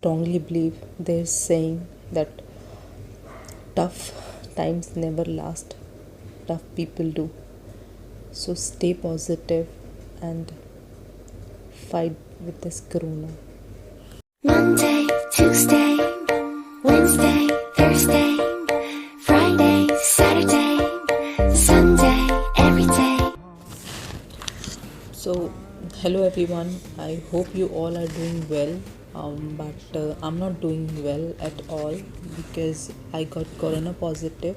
strongly believe there's saying that tough times never last, tough people do. So stay positive and fight with this corona. Monday, Tuesday, Wednesday, Thursday, Friday, Saturday, Sunday, every day. So hello everyone, I hope you all are doing well. But I'm not doing well at all because I got corona positive,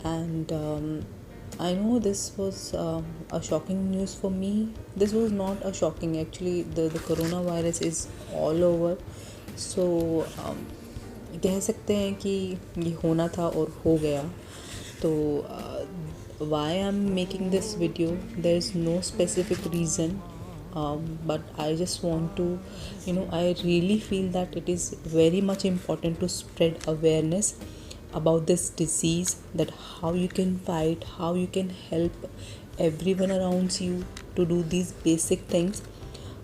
and I know this was a shocking news for me. This was not a shocking, actually. The coronavirus is all over. So कह सकते हैं कि ये होना था और हो गया. तो why I'm making this video, there's no specific reason. But I just want to, I really feel that it is very much important to spread awareness about this disease, that how you can fight, how you can help everyone around you to do these basic things,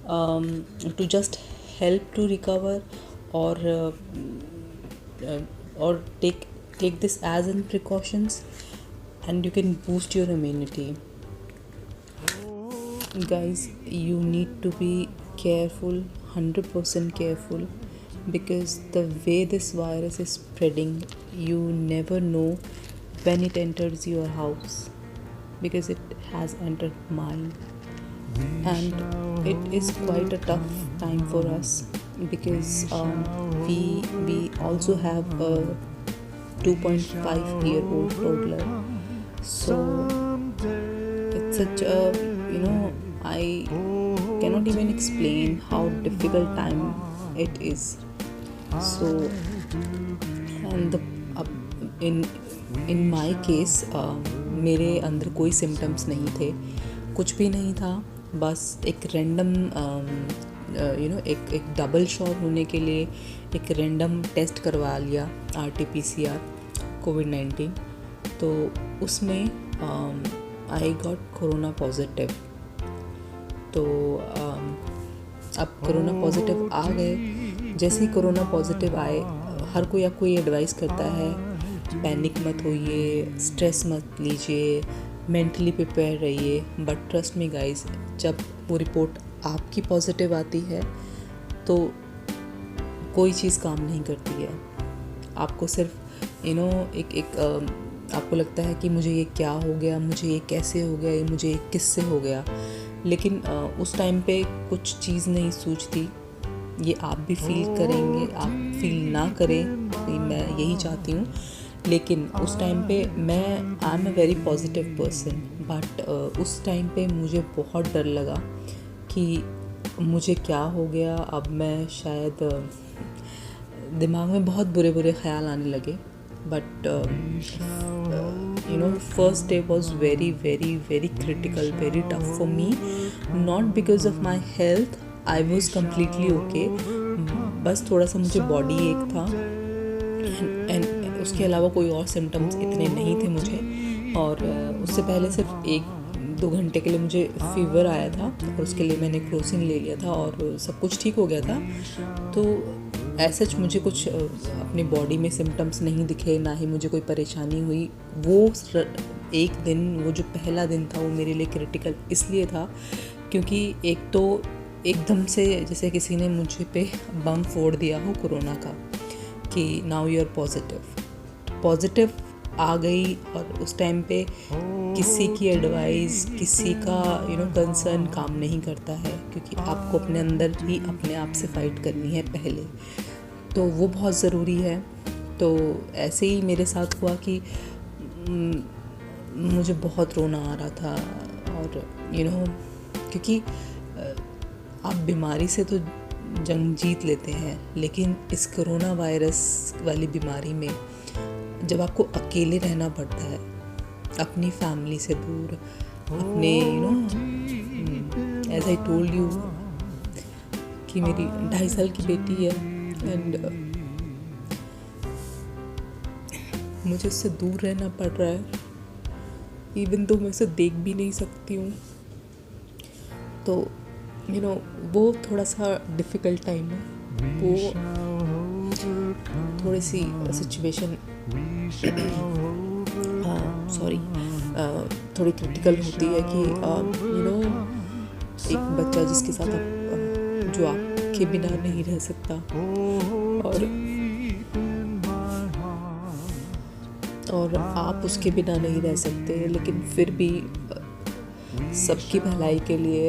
to just help to recover, or take this as in precautions, and you can boost your immunity. Guys, you need to be careful, 100% careful, because the way this virus is spreading, you never know when it enters your house, because it has entered mine, and it is quite a tough time for us, because we also have a 2.5-year-old toddler. So it's such a, I cannot even explain how difficult time it is. So, and in my case, मेरे अंदर कोई symptoms नहीं थे, कुछ भी नहीं था. बस एक रैंडम एक डबल शॉट होने के लिए एक रैंडम टेस्ट करवा लिया, RT-PCR COVID-19. तो उसमें आई गॉट कोरोना पॉजिटिव. तो अब कोरोना पॉजिटिव आ गए. जैसे ही कोरोना पॉजिटिव आए, हर कोई आपको ये एडवाइस करता है, पैनिक मत होइए, स्ट्रेस मत लीजिए, मेंटली प्रिपेयर रहिए. बट ट्रस्ट मी गाइस, जब वो रिपोर्ट आपकी पॉजिटिव आती है तो कोई चीज़ काम नहीं करती है. आपको सिर्फ आपको लगता है कि मुझे ये क्या हो गया, मुझे ये कैसे हो गया, ये मुझे ये किससे हो गया. लेकिन उस टाइम पे कुछ चीज़ नहीं सूझती. ये आप भी फील करेंगे, आप फील ना करें, मैं यही चाहती हूँ. लेकिन उस टाइम पे I am a very positive person, but उस टाइम पे मुझे बहुत डर लगा कि मुझे क्या हो गया. अब मैं शायद दिमाग में बहुत बुरे बुरे ख्याल आने लगे. But first day was very very very critical, very tough for me, not because of my health. I was completely okay. बस थोड़ा सा मुझे बॉडी एक था, एंड उसके अलावा कोई और सिम्टम्स इतने नहीं थे मुझे. और उससे पहले सिर्फ 1-2 घंटे के लिए मुझे फीवर आया था, और उसके लिए मैंने क्रोसिन ले लिया था और सब कुछ ठीक हो गया था. तो ऐसा मुझे कुछ अपनी बॉडी में सिम्टम्स नहीं दिखे, ना ही मुझे कोई परेशानी हुई. वो एक दिन, वो जो पहला दिन था, वो मेरे लिए क्रिटिकल इसलिए था क्योंकि एक तो एकदम से जैसे किसी ने मुझे पे बम फोड़ दिया हो कोरोना का, कि नाउ यू आर पॉजिटिव आ गई. और उस टाइम पे किसी की एडवाइस, किसी का कंसर्न काम नहीं करता है, क्योंकि आपको अपने अंदर ही अपने आप से फाइट करनी है पहले. तो वो बहुत ज़रूरी है. तो ऐसे ही मेरे साथ हुआ कि मुझे बहुत रोना आ रहा था. और क्योंकि आप बीमारी से तो जंग जीत लेते हैं, लेकिन इस कोरोना वायरस वाली बीमारी में जब आपको अकेले रहना पड़ता है, अपनी फैमिली से दूर, अपने एज आई टोल्ड यू कि मेरी 2.5 साल की बेटी है, एंड मुझे उससे दूर रहना पड़ रहा है, इवन तो मैं उसे देख भी नहीं सकती हूँ. तो वो थोड़ा सा डिफ़िकल्ट टाइम है. वो थोड़ी सी सिचुएशन थोड़ी क्रिटिकल होती है कि एक बच्चा जिसके साथ आप जो आपके बिना नहीं रह सकता और आप उसके बिना नहीं रह सकते, लेकिन फिर भी सबकी भलाई के लिए,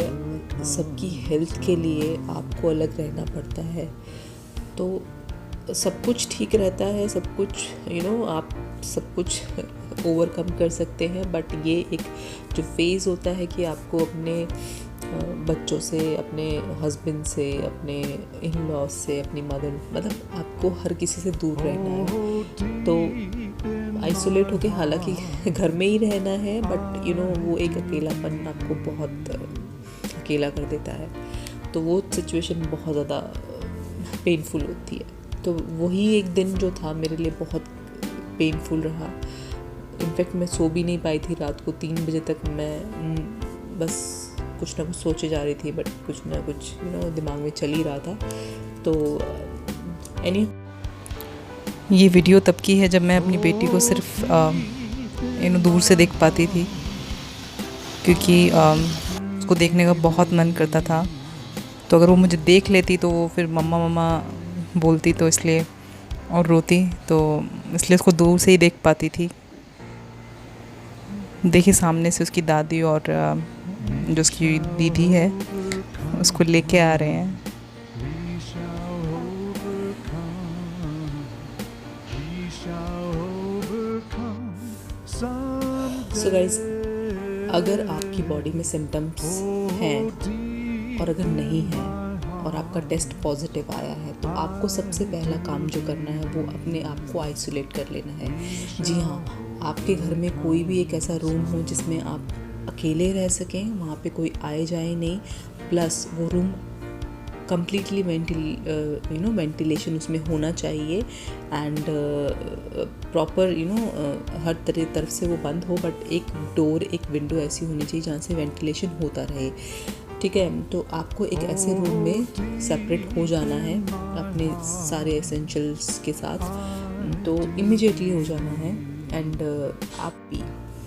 सबकी हेल्थ के लिए आपको अलग रहना पड़ता है। तो सब कुछ ठीक रहता है, सब कुछ आप सब कुछ ओवरकम कर सकते हैं, बट ये एक जो फेज़ होता है कि आपको अपने बच्चों से, अपने हस्बैंड से, अपने इन लॉज से, अपनी मदर, मतलब आपको हर किसी से दूर रहना है। तो आइसोलेट होके हालांकि घर में ही रहना है, बट वो एक अकेलापन आपको बहुत अकेला कर देता है। तो वो सिचुएशन बहुत ज़्यादा पेनफुल होती है। तो वही एक दिन जो था मेरे लिए बहुत पेनफुल रहा। इनफैक्ट मैं सो भी नहीं पाई थी रात को 3 बजे तक। मैं बस कुछ ना कुछ सोचे जा रही थी, बट कुछ ना कुछ दिमाग में चल ही रहा था। तो ये वीडियो तब की है जब मैं अपनी बेटी को सिर्फ दूर से देख पाती थी, क्योंकि उसको देखने का बहुत मन करता था। तो अगर वो मुझे देख लेती तो वो फिर मम्मा मम्मा बोलती, तो इसलिए और रोती, तो इसलिए उसको दूर से ही देख पाती थी। देखिए सामने से उसकी दादी और जो उसकी दीदी है उसको लेके आ रहे हैं। सो गाइस, अगर आपकी बॉडी में सिम्टम्स हैं और अगर नहीं है और आपका टेस्ट पॉजिटिव आया है, तो आपको सबसे पहला काम जो करना है वो अपने आप को आइसोलेट कर लेना है। जी हाँ, आपके घर में कोई भी एक ऐसा रूम हो जिसमें आप अकेले रह सकें, वहाँ पे कोई आए जाए नहीं, प्लस वो रूम कम्प्लीटली वेंटिलेशन उसमें होना चाहिए एंड प्रॉपर हर तरफ से वो बंद हो, बट एक डोर, एक विंडो ऐसी होनी चाहिए जहाँ से वेंटिलेशन होता रहे। ठीक है, तो आपको एक ऐसे रूम में सेपरेट हो जाना है अपने सारे एसेंशियल्स के साथ, तो इमीडिएटली हो जाना है एंड आप भी।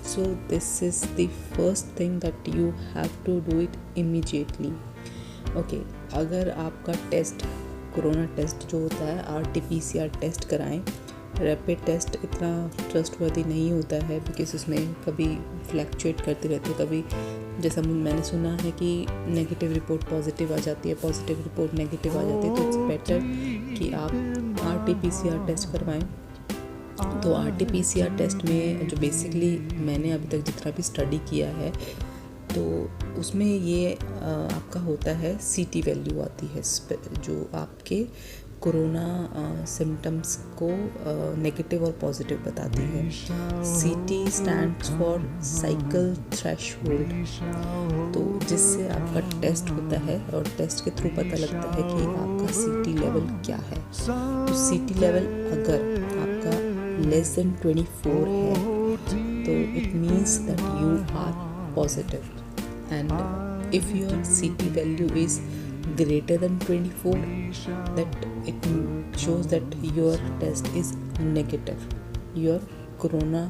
So this is the first thing that you have to do it immediately. Okay, अगर आपका टेस्ट, कोरोना टेस्ट जो होता है RT-PCR टेस्ट कराएं। रैपिड टेस्ट इतना ट्रस्टवर्दी नहीं होता है, बिकॉज उसमें कभी फ्लैक्चुएट करते रहते, कभी जैसा मैंने सुना है कि नेगेटिव रिपोर्ट पॉजिटिव आ जाती है, पॉजिटिव रिपोर्ट नेगेटिव आ जाती है। तो इट्स बेटर कि आप RT-PCR टेस्ट करवाएं। तो RT-PCR टेस्ट में जो बेसिकली मैंने अभी तक जितना भी स्टडी किया है, तो उसमें ये आपका होता है CT वैल्यू आती है जो आपके कोरोना सिम्टम्स को नेगेटिव और पॉजिटिव बताती है। CT stands for cycle threshold, तो जिससे आपका टेस्ट होता है और टेस्ट के थ्रू पता लगता है कि आपका CT लेवल क्या है। तो CT लेवल अगर आपका लेस देन 24 है तो it means that you are positive, and if your CT value is greater than 24, that it shows that your test is negative, your corona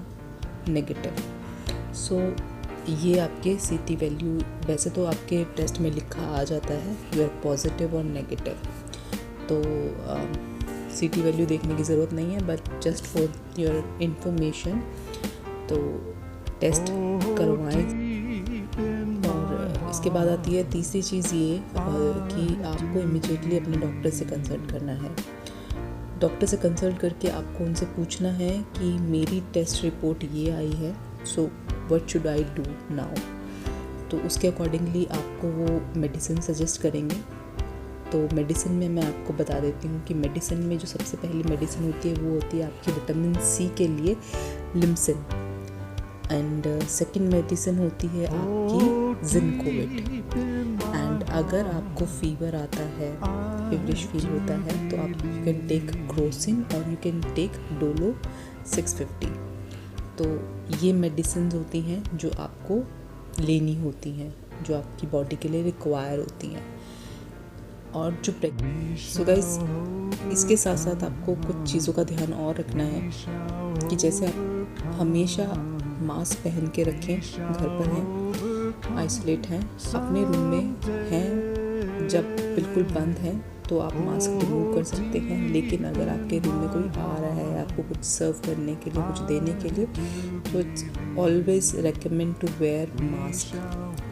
negative. So ये आपके CT value, वैसे तो आपके test में लिखा आ जाता है you are positive और नेगेटिव, तो CT वैल्यू देखने की ज़रूरत नहीं है, but just for your information तो टेस्ट करवाएं। इसके बाद आती है तीसरी चीज़ ये कि आपको इमीडिएटली अपने डॉक्टर से कंसल्ट करना है। डॉक्टर से कंसल्ट करके आपको उनसे पूछना है कि मेरी टेस्ट रिपोर्ट ये आई है, so what should I do now. तो उसके अकॉर्डिंगली आपको वो मेडिसिन सजेस्ट करेंगे। तो मेडिसिन में मैं आपको बता देती हूँ कि मेडिसिन में जो सबसे पहली मेडिसिन होती है वो होती है आपकी विटामिन C के लिए लिम्सिन, एंड सेकंड मेडिसिन होती है आपकी जिंकोविट। एंड अगर आपको फीवर आता है, फीवरिश फील होता है, तो आप यू कैन टेक क्रोसिन और यू कैन टेक डोलो 650। तो ये मेडिसिन होती हैं जो आपको लेनी होती हैं, जो आपकी बॉडी के लिए रिक्वायर होती हैं। और जो सो गाइस, इसके साथ साथ आपको कुछ चीज़ों का ध्यान और रखना है कि जैसे आप हमेशा मास्क पहन के रखें, घर पर हैं, आइसोलेट हैं, अपने रूम में हैं, जब बिल्कुल बंद हैं तो आप मास्क रिमूव कर सकते हैं। लेकिन अगर आपके रूम में कोई आ रहा है आपको कुछ सर्व करने के लिए, कुछ देने के लिए, तो it's always recommend to wear mask,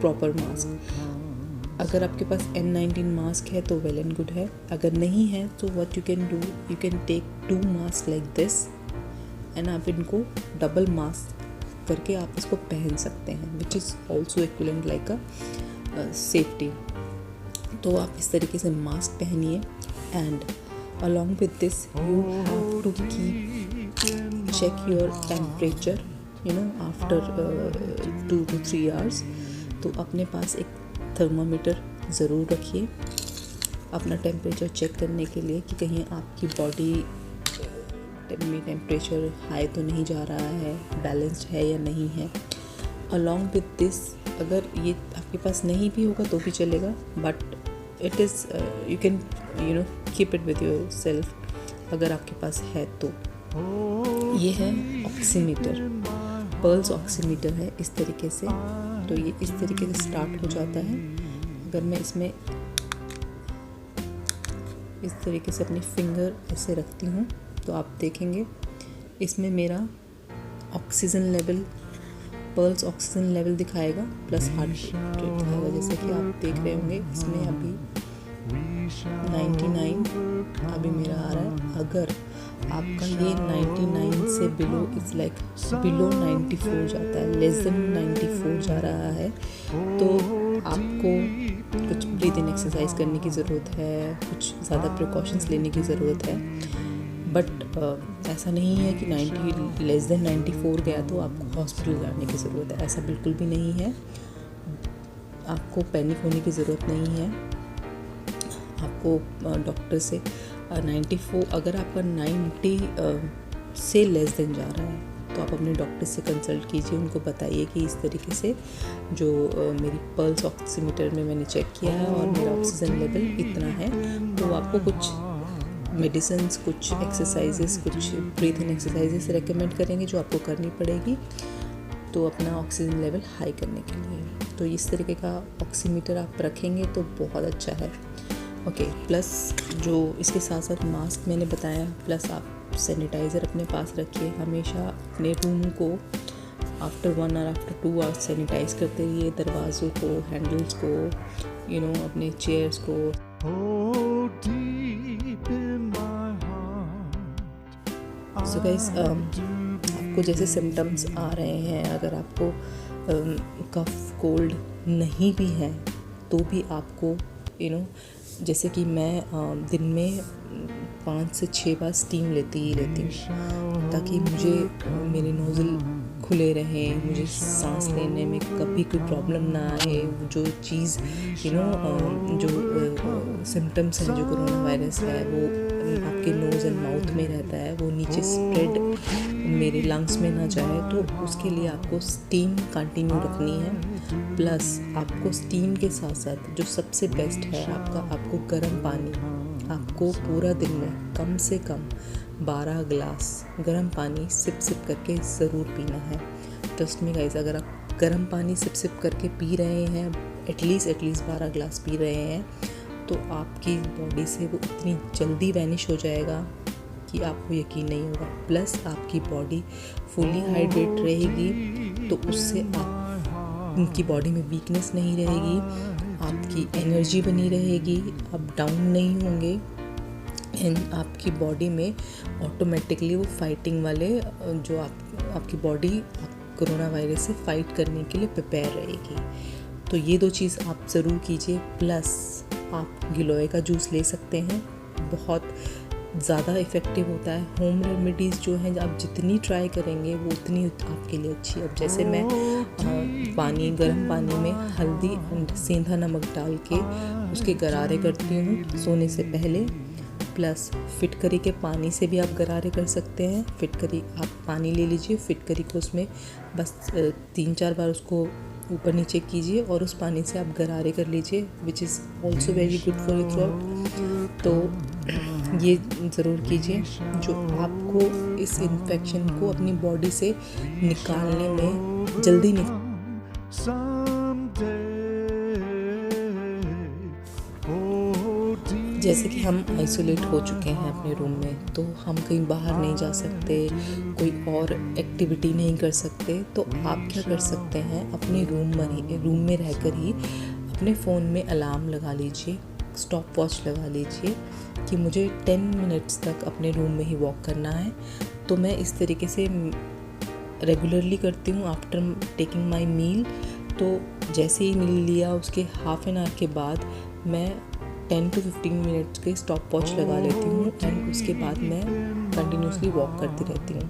proper mask. अगर आपके पास N19 मास्क है तो वेल एंड गुड है, अगर नहीं है तो what you can do, you can take 2 mask like this and आप इनको डबल मास्क करके आप इसको पहन सकते हैं, which is also equivalent like a safety. तो आप इस तरीके से मास्क पहनिए and along with this you have to keep check your temperature, you know, after 2 to 3 hours. तो अपने पास एक थर्मामीटर ज़रूर रखिए अपना टेम्परेचर चेक करने के लिए कि कहीं आपकी बॉडी में टेम्परेचर हाई तो नहीं जा रहा है, बैलेंस्ड है या नहीं है। अलॉन्ग विद दिस, अगर ये आपके पास नहीं भी होगा तो भी चलेगा, but it is you can keep it with your self अगर आपके पास है तो। ये है ऑक्सीमीटर, पल्स ऑक्सीमीटर है इस तरीके से। तो ये इस तरीके से स्टार्ट हो जाता है। अगर मैं इसमें इस तरीके से अपनी फिंगर ऐसे रखती हूँ तो आप देखेंगे इसमें मेरा oxygen level, pulse oxygen level दिखाएगा प्लस हार्ट रेट दिखाएगा। जैसे कि आप देख रहे होंगे इसमें अभी 99 अभी मेरा आ रहा है। अगर आपका ये 99 से बिलो इज़ लाइक बिलो 94 जाता है, लेस देन 94 जा रहा है, तो आपको कुछ ब्रीदिंग एक्सरसाइज करने की ज़रूरत है, कुछ ज़्यादा प्रिकॉशंस लेने की ज़रूरत है। बट ऐसा नहीं है कि 90 लेस देन 94 गया तो आपको हॉस्पिटल जाने की ज़रूरत है, ऐसा बिल्कुल भी नहीं है। आपको पैनिक होने की ज़रूरत नहीं है। आपको डॉक्टर से 94, अगर आपका 90 से लेस देन जा रहा है तो आप अपने डॉक्टर से कंसल्ट कीजिए, उनको बताइए कि इस तरीके से जो मेरी पल्स ऑक्सीमीटर में मैंने चेक किया है और मेरा ऑक्सीजन लेवल इतना है। तो आपको कुछ मेडिसिन्स, कुछ एक्सरसाइजेस, कुछ ब्रीथिंग एक्सरसाइजेस रेकमेंड करेंगे जो आपको करनी पड़ेगी तो अपना ऑक्सीजन लेवल हाई करने के लिए। तो इस तरीके का ऑक्सीमीटर आप रखेंगे तो बहुत अच्छा है। ओके, प्लस जो इसके साथ साथ मास्क मैंने बताया, प्लस आप सैनिटाइज़र अपने पास रखिए। हमेशा अपने रूम को आफ्टर 1 और आफ्टर 2 आवर्स सैनिटाइज़ करते रहिए, दरवाज़ों को, हैंडल्स को, अपने चेयर्स को। सो गाइस, आपको जैसे सिम्टम्स आ रहे हैं, अगर आपको कफ कोल्ड नहीं भी है तो भी आपको जैसे कि मैं दिन में 5 से 6 बार स्टीम लेती हूँ ताकि मुझे मेरे नोज़ल खुले रहें, मुझे सांस लेने में कभी कोई प्रॉब्लम ना आए। जो चीज़ जो सिम्टम्स हैं, जो कोरोना वायरस है, वो आपके नोज़ एंड माउथ में रहता है, वो नीचे स्प्रेड मेरे लंग्स में ना जाए, तो उसके लिए आपको स्टीम कंटिन्यू रखनी है। प्लस आपको स्टीम के साथ साथ जो सबसे बेस्ट है आपको गर्म पानी, आपको पूरा दिन में कम से कम 12 गिलास गर्म पानी सिप करके ज़रूर पीना है। ट्रस्ट मी गाइस, अगर आप गर्म पानी सिप करके पी रहे हैं, एटलीस्ट 12 गिलास पी रहे हैं, तो आपकी बॉडी से वो इतनी जल्दी वैनिश हो जाएगा कि आपको यकीन नहीं होगा। प्लस आपकी बॉडी फुली हाइड्रेट रहेगी, तो उससे उनकी बॉडी में वीकनेस नहीं रहेगी, आपकी एनर्जी बनी रहेगी, आप डाउन नहीं होंगे एंड आपकी बॉडी में ऑटोमेटिकली वो फाइटिंग वाले जो आपकी बॉडी कोरोना वायरस से फाइट करने के लिए प्रिपेयर रहेगी। तो ये 2 चीज़ आप ज़रूर कीजिए। प्लस आप गिलोय का जूस ले सकते हैं, बहुत ज़्यादा इफ़ेक्टिव होता है। होम रेमेडीज़ जो हैं आप जितनी ट्राई करेंगे वो उतनी आपके लिए अच्छी है। अब जैसे मैं गर्म पानी में हल्दी एंड सेंधा नमक डाल के उसके गरारे करती हूँ सोने से पहले। प्लस फिटकरी के पानी से भी आप गरारे कर सकते हैं। फिटकरी आप पानी ले लीजिए, फिटकरी को उसमें बस 3-4 बार उसको ऊपर नीचे कीजिए और उस पानी से आप गरारे कर लीजिए, विच is also very good for your throat. तो ये ज़रूर कीजिए जो आपको इस इन्फेक्शन को अपनी बॉडी से निकालने में जल्दी जैसे कि हम आइसोलेट हो चुके हैं अपने रूम में, तो हम कहीं बाहर नहीं जा सकते, कोई और एक्टिविटी नहीं कर सकते, तो आप क्या कर सकते हैं, अपने रूम में रहकर ही अपने फ़ोन में अलार्म लगा लीजिए, स्टॉप वॉच लगा लीजिए कि मुझे 10 मिनट्स तक अपने रूम में ही वॉक करना है। तो मैं इस तरीके से रेगुलरली करती हूँ आफ्टर टेकिंग माई मील। तो जैसे ही मील लिया उसके हाफ एन आवर के बाद मैं 10 to 15 मिनट्स के स्टॉप वॉच लगा लेती हूँ एंड उसके बाद मैं कंटिन्यूसली वॉक करती रहती हूँ।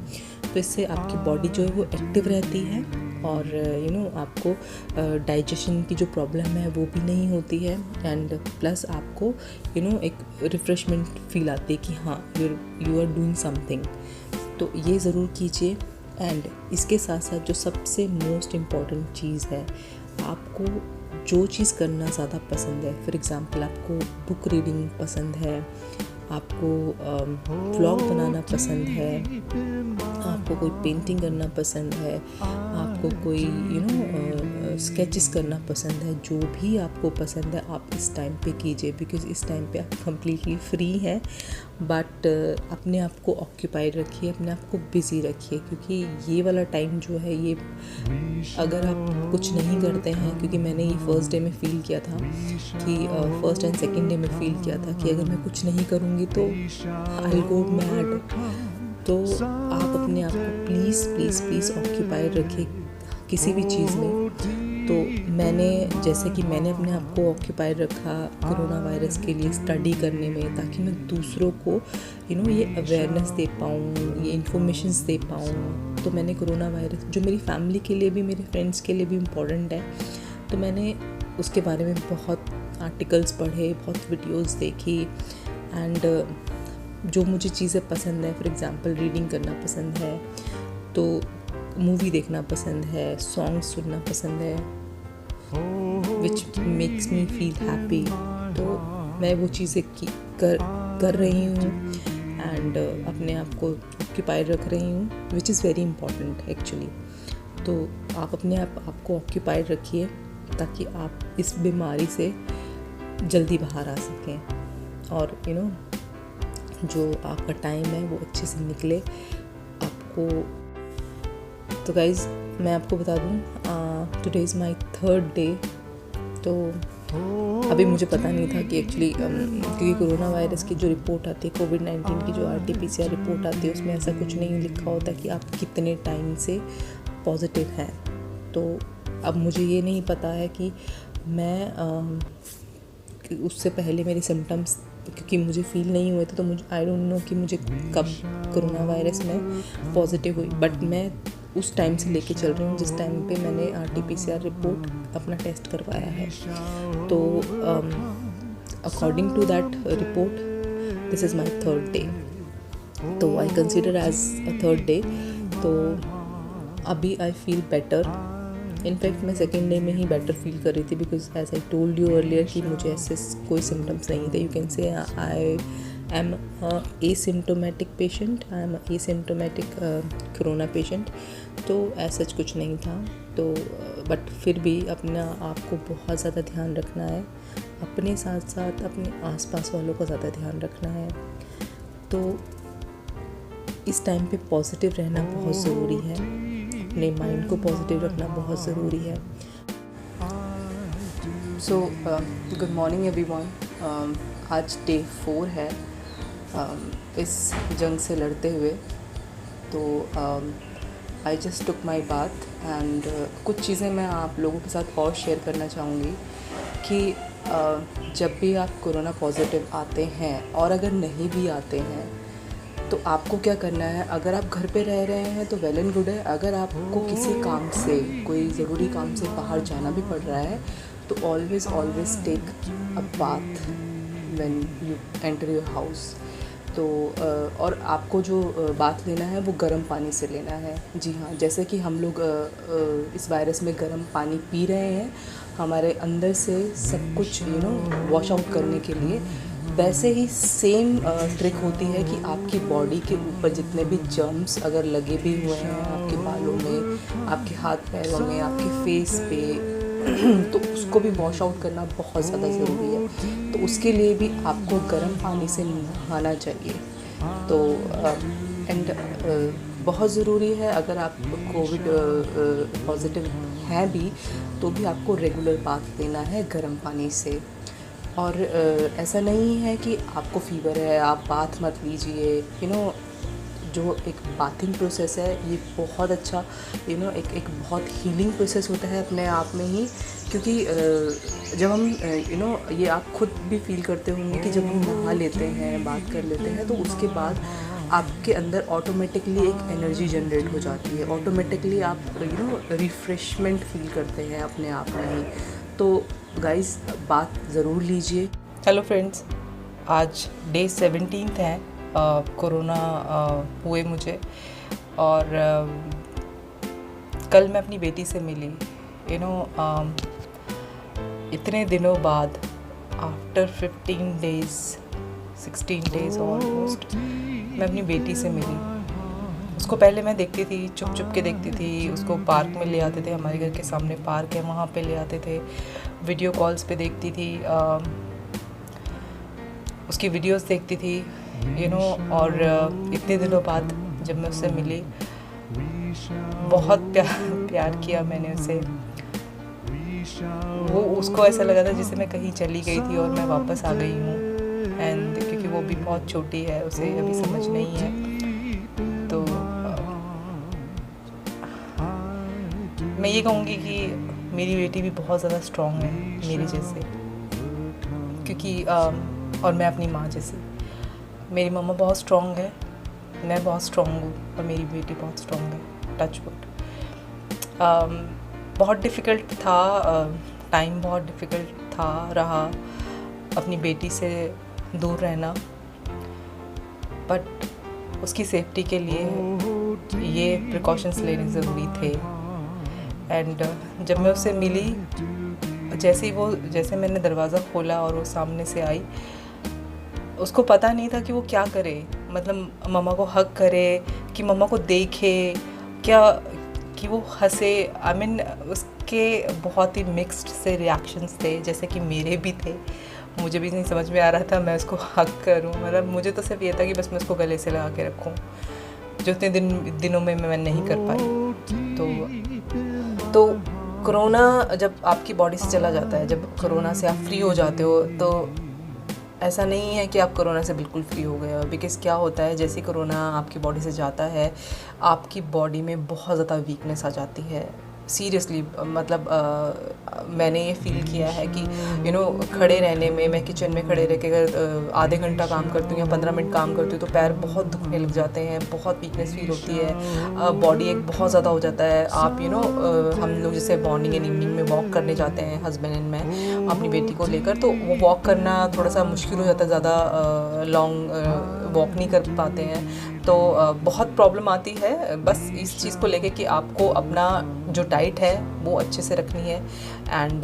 तो इससे आपकी बॉडी जो है वो एक्टिव रहती है और आपको डाइजेशन की जो प्रॉब्लम है वो भी नहीं होती है एंड प्लस आपको एक रिफ़्रेशमेंट फील आती है कि हाँ यू आर डूइंग समथिंग। तो ये ज़रूर कीजिए। एंड इसके साथ साथ जो सबसे मोस्ट इम्पॉर्टेंट चीज़ है, आपको जो चीज़ करना ज़्यादा पसंद है, फॉर एग्ज़ाम्पल आपको बुक रीडिंग पसंद है, आपको व्लॉग बनाना पसंद है, आपको कोई पेंटिंग करना पसंद है, आपको कोई स्केचेस करना पसंद है, जो भी आपको पसंद है आप इस टाइम पे कीजिए, बिकॉज़ इस टाइम पे आप कंप्लीटली फ्री हैं। बट अपने आप को ऑक्यूपाइड रखिए, अपने आप को बिज़ी रखिए, क्योंकि ये वाला टाइम जो है ये अगर आप कुछ नहीं करते हैं, क्योंकि मैंने ये फर्स्ट डे में फ़ील किया था कि फर्स्ट एंड सेकंड डे में फ़ील किया था कि अगर मैं कुछ नहीं करूँगी तो आई विल गो मैड। तो आप अपने आप को प्लीज़ ऑक्यूपाइड रखिए किसी भी चीज़ में। तो मैंने अपने आप को ऑक्यूपाइड रखा कोरोना वायरस के लिए स्टडी करने में, ताकि मैं दूसरों को ये अवेयरनेस दे पाऊँ, ये इन्फॉर्मेशंस दे पाऊँ। तो मैंने कोरोना वायरस जो मेरी फैमिली के लिए भी, मेरे फ्रेंड्स के लिए भी इम्पॉर्टेंट है, तो मैंने उसके बारे में बहुत आर्टिकल्स पढ़े, बहुत वीडियोस देखी एंड जो मुझे चीज़ें पसंद है, फॉर एग्ज़ाम्पल रीडिंग करना पसंद है, तो मूवी देखना पसंद है, सॉन्ग्स सुनना पसंद है, which makes me feel happy. तो मैं वो चीज़ें कर रही हूँ एंड अपने आप को ऑक्यूपाइड रख रही हूँ, which is very important actually. तो आप अपने आप को ऑक्यूपाइड रखिए ताकि आप इस बीमारी से जल्दी बाहर आ सकें और जो आपका टाइम है वो अच्छे से निकले आपको। तो गाइज़ मैं आपको बता दूँ, today is my 3rd day. तो अभी मुझे पता नहीं था कि एक्चुअली क्योंकि कोरोना वायरस की जो रिपोर्ट आती है, कोविड-19 की जो RT-PCR रिपोर्ट आती है, उसमें ऐसा कुछ नहीं लिखा होता कि आप कितने टाइम से पॉजिटिव हैं। तो अब मुझे ये नहीं पता है कि मैं उससे पहले मेरे सिम्टम्स, क्योंकि मुझे फील नहीं हुए थे, तो मुझे आई डोंट नो कि मुझे कब कोरोना वायरस में पॉजिटिव हुई। बट मैं उस टाइम से लेके चल रही हूँ जिस टाइम पे मैंने RT-PCR रिपोर्ट अपना टेस्ट करवाया है। तो according to that report this is my 3rd day. तो I consider as a 3rd day. तो अभी आई फील बेटर। इनफैक्ट मैं 2nd डे में ही बेटर फील कर रही थी, because as I told you earlier कि मुझे ऐसे कोई सिम्टम्स नहीं थे। You can say I am asymptomatic patient, I am asymptomatic corona patient. तो ऐसा कुछ नहीं था। तो बट फिर भी अपना आपको बहुत ज़्यादा ध्यान रखना है, अपने साथ साथ अपने आसपास वालों का ज़्यादा ध्यान रखना है। तो इस टाइम पे पॉजिटिव रहना बहुत ज़रूरी है, अपने माइंड को पॉजिटिव रखना बहुत ज़रूरी है। So good morning everyone. आज डे 4 है इस जंग से लड़ते हुए। तो I just took my bath and कुछ चीज़ें मैं आप लोगों के साथ और शेयर करना चाहूँगी कि जब भी आप कोरोना पॉजिटिव आते हैं और अगर नहीं भी आते हैं तो आपको क्या करना है। अगर आप घर पे रह रहे हैं तो वेल एंड गुड है। अगर आपको किसी काम से, कोई ज़रूरी काम से बाहर जाना भी पड़ रहा है तो always take a bath when you enter your house. तो और आपको जो बाथ लेना है वो गर्म पानी से लेना है। जी हाँ, जैसे कि हम लोग इस वायरस में गर्म पानी पी रहे हैं हमारे अंदर से सब कुछ वॉश आउट करने के लिए, वैसे ही सेम ट्रिक होती है कि आपकी बॉडी के ऊपर जितने भी जर्म्स अगर लगे भी हुए हैं आपके बालों में, आपके हाथ पैरों में, आपके फेस पे तो उसको भी वॉश आउट करना बहुत ज़्यादा ज़रूरी है। तो उसके लिए भी आपको गर्म पानी से नहाना चाहिए। तो बहुत ज़रूरी है, अगर आप कोविड पॉजिटिव हैं भी तो भी आपको रेगुलर बाथ लेना है गर्म पानी से। और ऐसा नहीं है कि आपको फ़ीवर है आप बाथ मत लीजिए। जो एक बाथिंग प्रोसेस है ये बहुत अच्छा एक बहुत हीलिंग प्रोसेस होता है अपने आप में ही, क्योंकि जब हम ये आप खुद भी फील करते होंगे कि जब हम नहा लेते हैं, बात कर लेते हैं, तो उसके बाद आपके अंदर ऑटोमेटिकली एक एनर्जी जनरेट हो जाती है, ऑटोमेटिकली आप रिफ़्रेशमेंट फील करते हैं अपने आप में ही। तो गाइस बात ज़रूर लीजिए। हेलो फ्रेंड्स, आज डे 17 है कोरोना हुए मुझे, और कल मैं अपनी बेटी से मिली। इतने दिनों बाद, आफ्टर 15 डेज़ 16 डेज़ ऑलमोस्ट, मैं अपनी बेटी से मिली। उसको पहले मैं देखती थी, चुप चुप के देखती थी। उसको पार्क में ले आते थे, हमारे घर के सामने पार्क है, वहाँ पे ले आते थे। वीडियो कॉल्स पे देखती थी, उसकी वीडियोस देखती थी और इतने दिनों बाद जब मैं उससे मिली, बहुत प्यार किया मैंने उससे। वो उसको ऐसा लगा था जैसे मैं कहीं चली गई थी और मैं वापस आ गई हूँ। एंड क्योंकि वो भी बहुत छोटी है, उसे अभी समझ नहीं है, तो मैं ये कहूँगी कि मेरी बेटी भी बहुत ज़्यादा स्ट्रॉन्ग है मेरे जैसे, क्योंकि और मैं अपनी माँ जैसी। मेरी मम्मा बहुत स्ट्रॉन्ग है, मैं बहुत स्ट्रॉन्ग हूँ, और मेरी बेटी बहुत स्ट्रॉन्ग है। Touch wood. बहुत डिफ़िकल्ट था, टाइम बहुत डिफ़िकल्ट रहा अपनी बेटी से दूर रहना, बट उसकी सेफ्टी के लिए ये प्रिकॉशंस लेने ज़रूरी थे। एंड जब मैं उससे मिली, जैसे मैंने दरवाज़ा खोला और वो सामने से आई, उसको पता नहीं था कि वो क्या करे, मतलब मम्मा को हग करे कि मम्मा को देखे, क्या कि वो हंसे। आई मीन उसके बहुत ही मिक्स्ड से रिएक्शंस थे, जैसे कि मेरे भी थे। मुझे भी नहीं समझ में आ रहा था मैं उसको हग करूं, मतलब मुझे तो सिर्फ ये था कि बस मैं उसको गले से लगा के रखूं, जो इतने दिनों में मैं नहीं कर पाई। तो कोरोना जब आपकी बॉडी से चला जाता है, जब कोरोना से आप फ्री हो जाते हो, तो ऐसा नहीं है कि आप कोरोना से बिल्कुल फ्री हो गए हो। बिकॉज़ क्या होता है, जैसे कोरोना आपकी बॉडी से जाता है, आपकी बॉडी में बहुत ज़्यादा वीकनेस आ जाती है। सीरियसली, मतलब मैंने ये फ़ील किया है कि खड़े रहने में, मैं किचन में खड़े रह के अगर आधे घंटा काम करती हूँ या 15 मिनट काम करती हूँ तो पैर बहुत दुखने लग जाते हैं, बहुत वीकनेस फील होती है, बॉडी एक बहुत ज़्यादा हो जाता है। आप हम लोग जैसे मॉर्निंग एंड इवनिंग में वॉक करने जाते हैं, हस्बैंड एंड मैं अपनी बेटी को लेकर, तो वो वॉक करना थोड़ा सा मुश्किल हो जाता है, ज़्यादा लॉन्ग वॉक नहीं कर पाते हैं, तो बहुत प्रॉब्लम आती है। बस इस चीज़ को लेके कि आपको अपना जो डाइट है वो अच्छे से रखनी है। एंड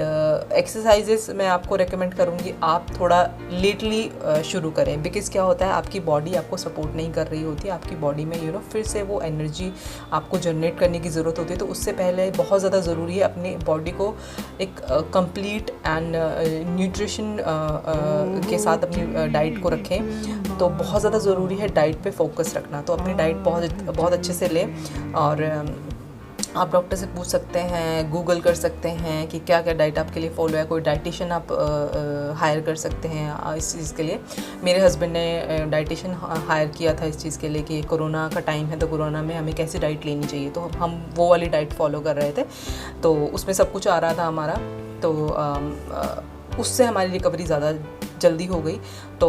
एक्सरसाइजेस मैं आपको रेकमेंड करूँगी आप थोड़ा लेटली शुरू करें, बिकॉज़ क्या होता है, आपकी बॉडी आपको सपोर्ट नहीं कर रही होती, आपकी बॉडी में फिर से वो एनर्जी आपको जनरेट करने की ज़रूरत होती है। तो उससे पहले बहुत ज़्यादा ज़रूरी है अपनी बॉडी को एक कंप्लीट एंड न्यूट्रिशन के साथ अपनी डाइट को रखें। तो बहुत ज़्यादा ज़रूरी है डाइट पे फोकस रखना। तो अपनी डाइट बहुत अच्छे से लें, और आप डॉक्टर से पूछ सकते हैं, गूगल कर सकते हैं कि क्या क्या डाइट आपके लिए फॉलो है। कोई डाइटिशियन आप हायर कर सकते हैं इस चीज़ के लिए। मेरे हस्बैंड ने डाइटिशियन हायर किया था इस चीज़ के लिए कि कोरोना का टाइम है, तो कोरोना में हमें कैसी डाइट लेनी चाहिए, तो हम वो वाली डाइट फॉलो कर रहे थे। तो उसमें सब कुछ आ रहा था हमारा, तो उससे हमारी रिकवरी ज़्यादा जल्दी हो गई। तो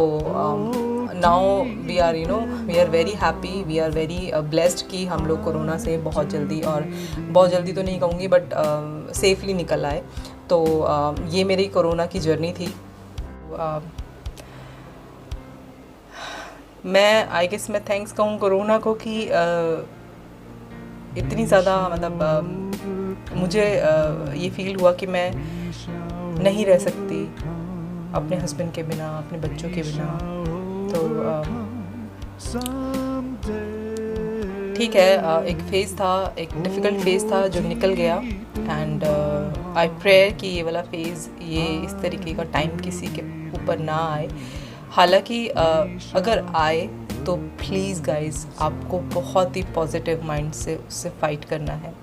now we are very happy, we are very blessed कि हम लोग कोरोना से बहुत जल्दी, और बहुत जल्दी तो नहीं कहूँगी बट सेफली निकल आए। तो ये मेरी कोरोना की जर्नी थी। मैं आई गेस मैं थैंक्स कहूँ कोरोना को कि इतनी ज़्यादा मतलब मुझे ये फील हुआ कि मैं नहीं रह सकती अपने हस्बैंड के बिना, अपने बच्चों के बिना। तो ठीक है, एक फेज़ था, एक डिफ़िकल्ट फेज़ था जो निकल गया। एंड आई प्रेयर कि ये वाला फेज़, ये इस तरीके का टाइम किसी के ऊपर ना आए। हालांकि अगर आए तो प्लीज़ गाइस, आपको बहुत ही पॉजिटिव माइंड से उससे फाइट करना है।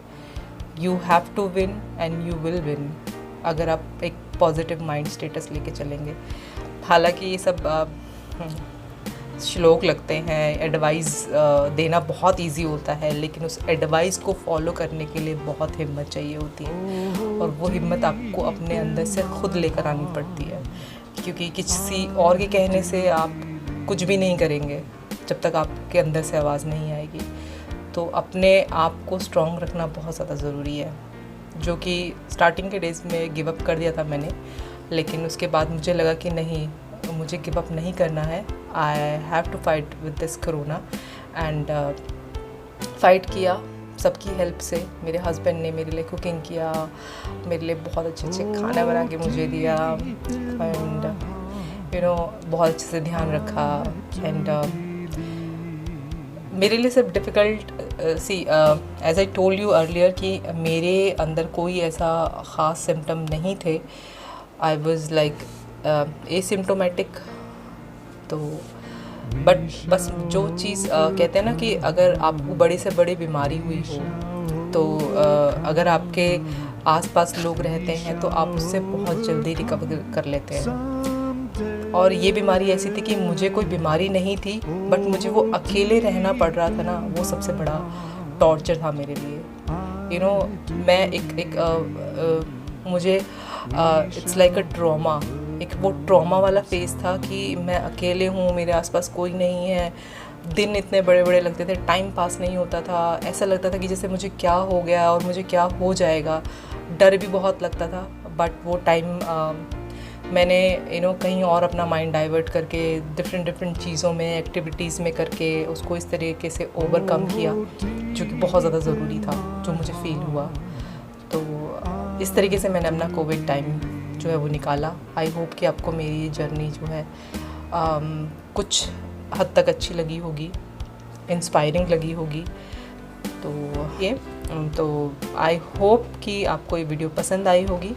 You have to win and you will win, अगर आप एक पॉजिटिव माइंड स्टेटस लेके चलेंगे। हालांकि ये सब श्लोक लगते हैं, एडवाइस देना बहुत इजी होता है, लेकिन उस एडवाइस को फॉलो करने के लिए बहुत हिम्मत चाहिए होती है, और वो हिम्मत आपको अपने अंदर से खुद लेकर आनी पड़ती है, क्योंकि किसी और के कहने से आप कुछ भी नहीं करेंगे जब तक आपके अंदर से आवाज़ नहीं आएगी। तो अपने आप को स्ट्रॉन्ग रखना बहुत ज़्यादा ज़रूरी है, जो कि स्टार्टिंग के डेज़ में गिव अप कर दिया था मैंने, लेकिन उसके बाद मुझे लगा कि नहीं, मुझे गिव अप नहीं करना है। I have to fight with this corona. And fight किया सबकी हेल्प से। मेरे हस्बैंड ने मेरे लिए कुकिंग किया, मेरे लिए बहुत अच्छे अच्छे खाना बना के मुझे दिया, एंड बहुत अच्छे से ध्यान रखा। एंड मेरे लिए सब difficult as I told you earlier कि मेरे अंदर कोई ऐसा ख़ास सिम्टम नहीं थे। I was like asymptomatic. तो बस जो चीज़ कहते हैं ना कि अगर आपको बड़ी से बड़ी बीमारी हुई हो, तो अगर आपके आसपास लोग रहते हैं तो आप उससे बहुत जल्दी रिकवर कर लेते हैं। और ये बीमारी ऐसी थी कि मुझे कोई बीमारी नहीं थी, बट मुझे वो अकेले रहना पड़ रहा था ना, वो सबसे बड़ा टॉर्चर था मेरे लिए। मैं मुझे इट्स लाइक अ ट्रॉमा, एक वो ट्रॉमा वाला फेज़ था कि मैं अकेले हूँ, मेरे आसपास कोई नहीं है। दिन इतने बड़े बड़े लगते थे, टाइम पास नहीं होता था, ऐसा लगता था कि जैसे मुझे क्या हो गया और मुझे क्या हो जाएगा। डर भी बहुत लगता था, बट वो टाइम मैंने कहीं और अपना माइंड डाइवर्ट करके डिफरेंट चीज़ों में, एक्टिविटीज़ में करके उसको इस तरीके से ओवरकम किया, जो कि बहुत ज़्यादा ज़रूरी था, जो मुझे फ़ील हुआ। तो इस तरीके से मैंने अपना कोविड टाइम जो है वो निकाला। आई होप कि आपको मेरी ये जर्नी जो है कुछ हद तक अच्छी लगी होगी, इंस्पायरिंग लगी होगी। तो आई होप कि आपको ये वीडियो पसंद आई होगी।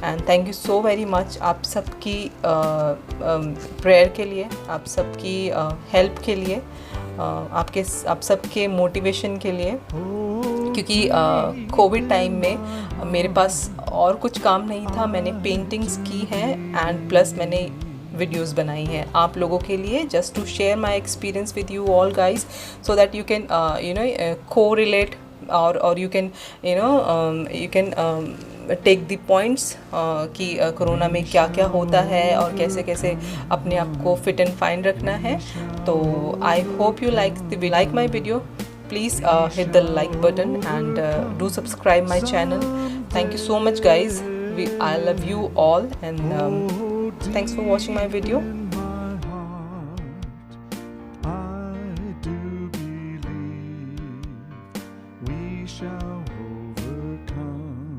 And thank you so very much आप सबकी प्रेयर के लिए, आप सबकी हेल्प के लिए, आप सबके मोटिवेशन के लिए, क्योंकि कोविड टाइम में मेरे पास और कुछ काम नहीं था। मैंने पेंटिंग्स की हैं एंड प्लस मैंने वीडियोस बनाई हैं आप लोगों के लिए, just to share my experience with you all guys, so that you can correlate और you can take the points कि कोरोना में क्या क्या होता है और कैसे कैसे अपने आप को फिट एंड फाइन रखना है। तो I hope you like my video. Please hit the like button and do subscribe my channel. Thank you so much guys. I love you all, and thanks for watching my video.